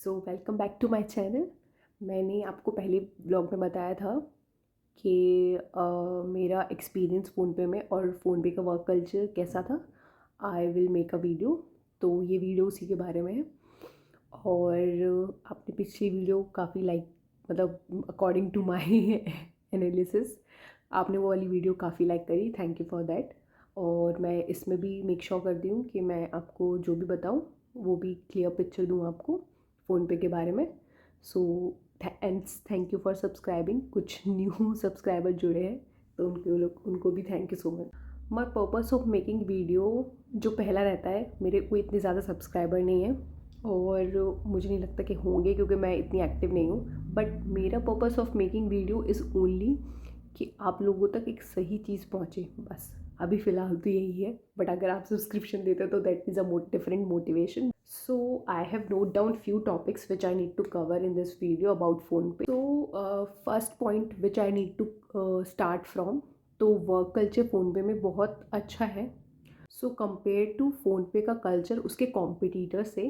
So welcome back to my channel. मैंने आपको पहले ब्लॉग में बताया था कि मेरा एक्सपीरियंस फ़ोनपे में और फ़ोनपे का वर्क कल्चर कैसा था। I will make a video, तो ये वीडियो उसी के बारे में है। और आपने पिछली वीडियो काफ़ी मतलब अकॉर्डिंग टू माय एनालिसिस आपने वो वाली वीडियो काफ़ी लाइक करी, थैंक यू फॉर दैट। और मैं इसमें भी मेक श्योर करती हूँ कि मैं आपको जो भी बताऊँ वो भी क्लियर पिक्चर दूँ आपको फ़ोनपे के बारे में। So and thank you for subscribing. कुछ न्यू सब्सक्राइबर जुड़े हैं तो उनको भी thank you so much. My purpose of making video जो पहला रहता है, मेरे कोई इतने ज़्यादा सब्सक्राइबर नहीं है और मुझे नहीं लगता कि होंगे क्योंकि मैं इतनी एक्टिव नहीं हूँ। बट मेरा purpose of making video is only कि आप लोगों तक एक सही चीज़ पहुँचे, बस। अभी फ़िलहाल तो यही है, बट अगर आप सब्सक्रिप्शन देते हो तो that is a different motivation. So I have note down few topics which I need to cover in this video about PhonePe. So first point which I need to start from, तो work culture PhonePe में बहुत अच्छा है। So compare to PhonePe का culture उसके competitor से,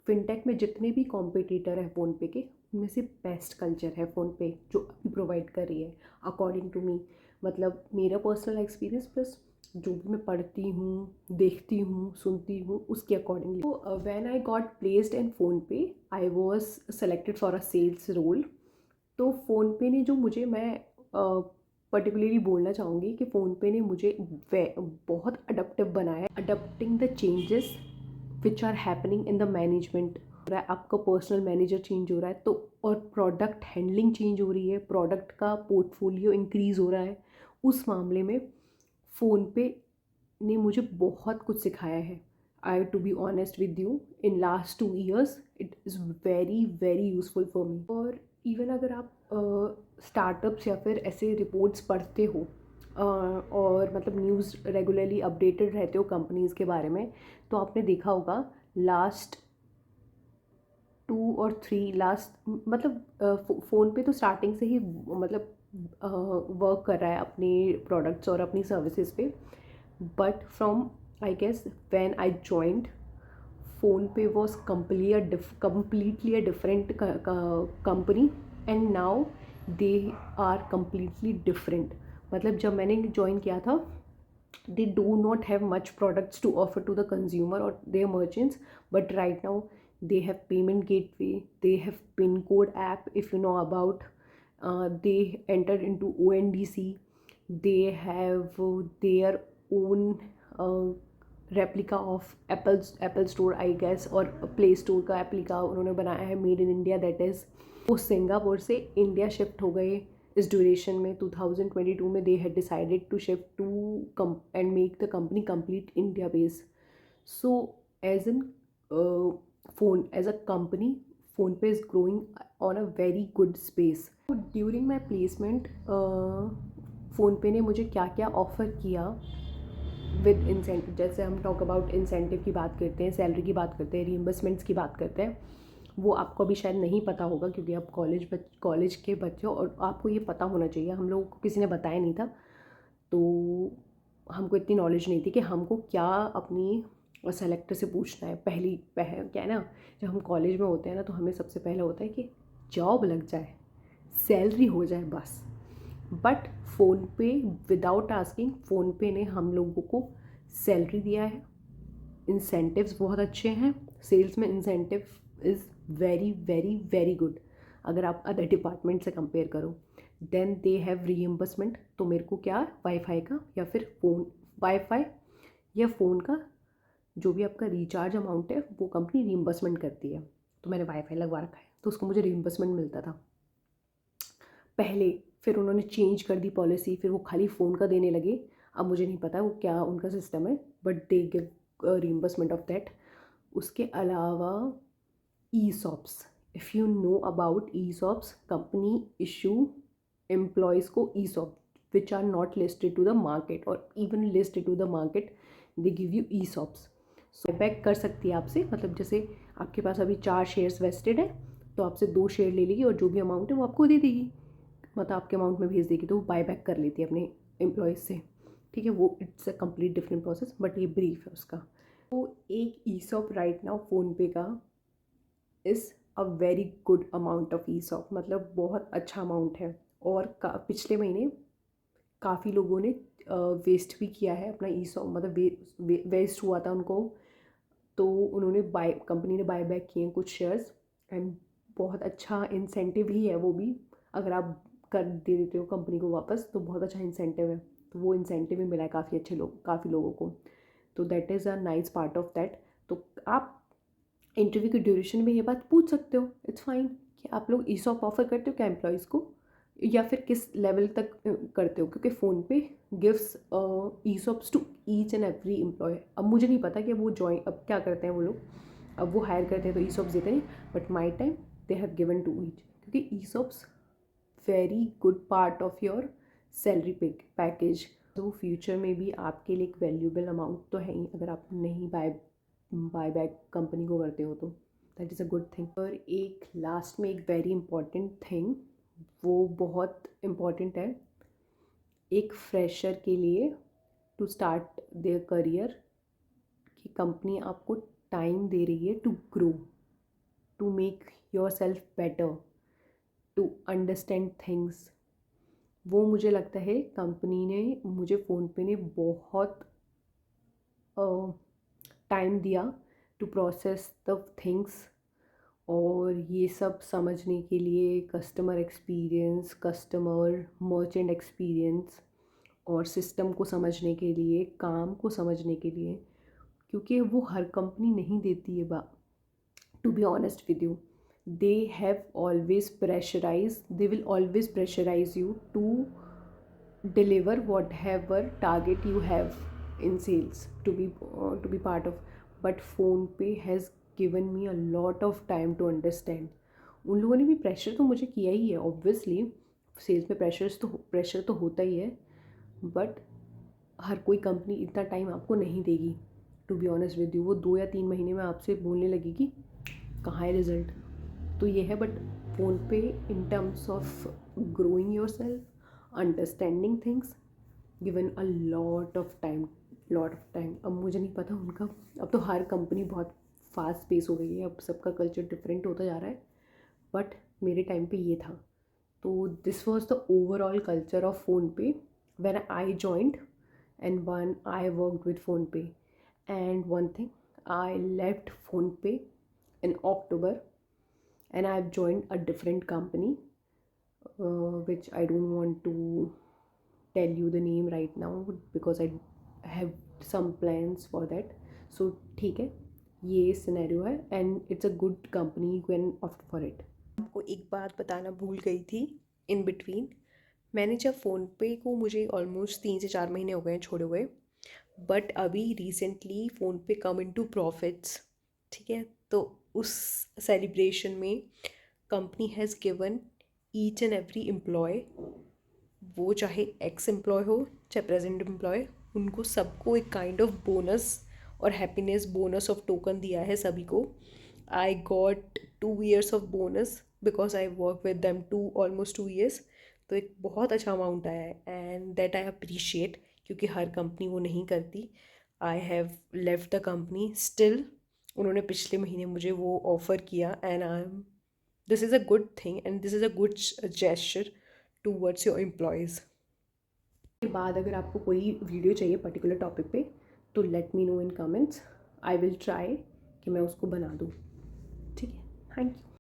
fintech में जितने भी कॉम्पिटिटर हैं फ़ोनपे के, उनमें से बेस्ट कल्चर है फ़ोनपे जो अभी प्रोवाइड कर रही है अकॉर्डिंग टू मी। मतलब मेरा पर्सनल एक्सपीरियंस प्लस जो भी मैं पढ़ती हूँ, देखती हूँ, सुनती हूँ, उसके अकॉर्डिंगली। तो when I got placed in PhonePe I was selected for a sales role. तो फ़ोनपे ने जो मुझे, मैं पर्टिकुलरली बोलना चाहूँगी कि फ़ोनपे ने मुझे बहुत अडप्टिव बनाया है। Adapting the changes which are happening in the management. आपका पर्सनल मैनेजर चेंज हो रहा है तो, और प्रोडक्ट हैंडलिंग चेंज हो रही है, प्रोडक्ट का पोर्टफोलियो इंक्रीज़ हो रहा है। उस मामले में फ़ोनपे ने मुझे बहुत कुछ सिखाया है। I to be honest with you, in last 2 years it is very very useful for me. और इवन अगर आप स्टार्टअप्स या फिर ऐसे रिपोर्ट्स पढ़ते हो और मतलब न्यूज़ रेगुलरली अपडेटेड रहते हो कंपनीज़ के बारे में, तो आपने देखा होगा लास्ट 2 और 3 लास्ट मतलब फ़ोन पे तो स्टार्टिंग से ही मतलब वर्क कर रहा है अपने प्रोडक्ट्स और अपनी सर्विसेज पे। But from I guess when I joined, PhonePe was completely a different company and now they are completely different। मतलब जब मैंने ज्वाइन किया था, they do not have much products to offer to the consumer or their merchants, but right now they have payment gateway, they have pin code app, if you know about, they entered into ONDC, they have their own replica of Apple store I guess, और play store का एप्लिका उन्होंने बनाया है made in India, that is. वो Singapore से India shift हो गए इस ड्यूरेशन में। 2022 में they had decided to shift to and make the company complete India based. So as an as a company, PhonePe is growing on a very good space. During my placement PhonePe ने मुझे क्या क्या offer किया with incentive, जैसे हम talk about incentive की बात करते हैं, सैलरी की बात करते हैं, रीइंबर्समेंट्स की बात करते हैं। वो आपको अभी शायद नहीं पता होगा क्योंकि आप कॉलेज के बच्चे हो और आपको ये पता होना चाहिए। हम लोगों को किसी ने बताया नहीं था, तो हमको इतनी नॉलेज नहीं थी कि हमको क्या अपनी सेलेक्टर से पूछना है। क्या है ना, जब हम कॉलेज में होते हैं ना तो हमें सबसे पहले होता है कि जॉब लग जाए, सैलरी हो जाए, बस। But PhonePe without asking, PhonePe ने हम लोगों को सैलरी दिया है, इंसेंटिव्स बहुत अच्छे हैं, सेल्स में incentive is very very very good अगर आप अदर डिपार्टमेंट से कंपेयर करो। देन दे हैव रीइंबर्समेंट, तो मेरे को क्या वाईफाई का या फिर वाईफाई या फ़ोन का जो भी आपका रिचार्ज अमाउंट है वो कंपनी रीइंबर्समेंट करती है। तो मैंने वाईफाई लगवा रखा है तो उसको मुझे रीइंबर्समेंट मिलता था पहले। फिर उन्होंने चेंज कर दी पॉलिसी, फिर वो खाली फ़ोन का देने लगे। अब मुझे नहीं पता वो क्या उनका सिस्टम है, but they give reimbursement of that. उसके अलावा ESOPs, if you know about ESOPs, company issue employees को ESOP which are not listed to the market और even listed to the market, they give you ESOPs। So back कर सकती है आपसे, मतलब जैसे आपके पास अभी 4 शेयर्स वेस्टेड है तो आपसे 2 शेयर ले लेगी और जो भी अमाउंट है वो आपको दे देगी, मतलब आपके अमाउंट में भेज देगी, तो वो बाय बैक कर लेती है अपने एम्प्लॉयज़ से। ठीक है, वो it's a complete different process, but ये ब्रीफ है उसका। तो एक ESOP राइट नाउ फ़ोनपे का is a very good amount of ESOP, मतलब बहुत अच्छा अमाउंट है। और पिछले महीने काफ़ी लोगों ने वेस्ट भी किया है अपना ईसॉप, मतलब वेस्ट हुआ था उनको, तो उन्होंने कंपनी ने बाय बैक किए हैं कुछ शेयर्स। एंड बहुत अच्छा इंसेंटिव ही है वो भी, अगर आप कर दे देते हो कंपनी को वापस तो बहुत अच्छा इंसेंटिव है। तो वो इंसेंटिव भी मिला है काफ़ी लोगों को, तो that is a nice part of that. तो आप इंटरव्यू की ड्यूरेशन में ये बात पूछ सकते हो, इट्स फाइन, कि आप लोग ईसॉप ऑफर करते हो क्या एम्प्लॉयज़ को, या फिर किस लेवल तक करते हो, क्योंकि PhonePe gives ESOPs to each and every employee. अब मुझे नहीं पता कि वो अब क्या करते हैं वो लोग, अब वो हायर करते हैं तो ईसॉप्स देते नहीं, but my time they have given to each, क्योंकि ESOPs very good part of your salary package. तो फ्यूचर में भी आपके लिए एक वैल्यूबल अमाउंट तो है ही, अगर आप नहीं बाय बैक कंपनी को करते हो तो that is a good thing. और एक लास्ट में एक वेरी इंपॉर्टेंट थिंग, वो बहुत इम्पॉर्टेंट है एक फ्रेशर के लिए टू स्टार्ट देयर करियर, कि कंपनी आपको टाइम दे रही है to grow, to make yourself better, to understand things. वो मुझे लगता है कंपनी ने मुझे फ़ोनपे ने बहुत टाइम दिया टू प्रोसेस द थिंग्स, और ये सब समझने के लिए customer experience, customer merchant experience, और सिस्टम को समझने के लिए, काम को समझने के लिए, क्योंकि वो हर कंपनी नहीं देती है to be honest with you. They have always pressurise, they will always pressurise you to deliver whatever target you have in sales to be part of. But PhonePe has given me a lot of time to understand. उन लोगों ने भी pressure तो मुझे किया ही है obviously, sales में pressure तो होता ही है, बट हर कोई कंपनी इतना टाइम आपको नहीं देगी। To be honest with you, वो 2 या 3 महीने में आपसे बोलने लगेगी कहाँ है रिजल्ट। तो ये है, but PhonePe in terms of growing your self, understanding things, given a lot of time. अब मुझे नहीं पता उनका, अब तो हर कंपनी बहुत फास्ट पेस हो गई है, अब सबका कल्चर डिफरेंट होता जा रहा है, बट मेरे टाइम पे ये था। तो this was the overall culture of PhonePe when I joined, and one I worked with PhonePe. And one thing, I left PhonePe in October and I've joined a different company, which I don't want to tell you the name right now because I have some plans for that. So ठीक है, ये scenario है and it's a good company, you can opt for it. आपको एक बात बताना भूल गई थी इन बिटवीन, मैंने जब फ़ोनपे को, मुझे ऑलमोस्ट 3 से 4 महीने हो गए हैं छोड़े हुए, बट अभी recently PhonePe come into profits, ठीक है। तो उस सेलिब्रेशन में company has given each and every employee, वो चाहे एक्स एम्प्लॉय हो चाहे प्रेजेंट एम्प्लॉय, उनको सबको एक काइंड ऑफ बोनस और हैप्पीनेस बोनस ऑफ टोकन दिया है सभी को। I got 2 years of bonus because I work with them almost 2 years। तो एक बहुत अच्छा अमाउंट आया है एंड दैट आई अप्रिशिएट, क्योंकि हर कंपनी वो नहीं करती। I have left the company still, उन्होंने पिछले महीने मुझे वो ऑफ़र किया and I am, this is a good thing and this is a good gesture towards your employees. के बाद अगर आपको कोई वीडियो चाहिए पर्टिकुलर टॉपिक पे तो let me know in comments, I will try कि मैं उसको बना दूँ, ठीक है। Thank you.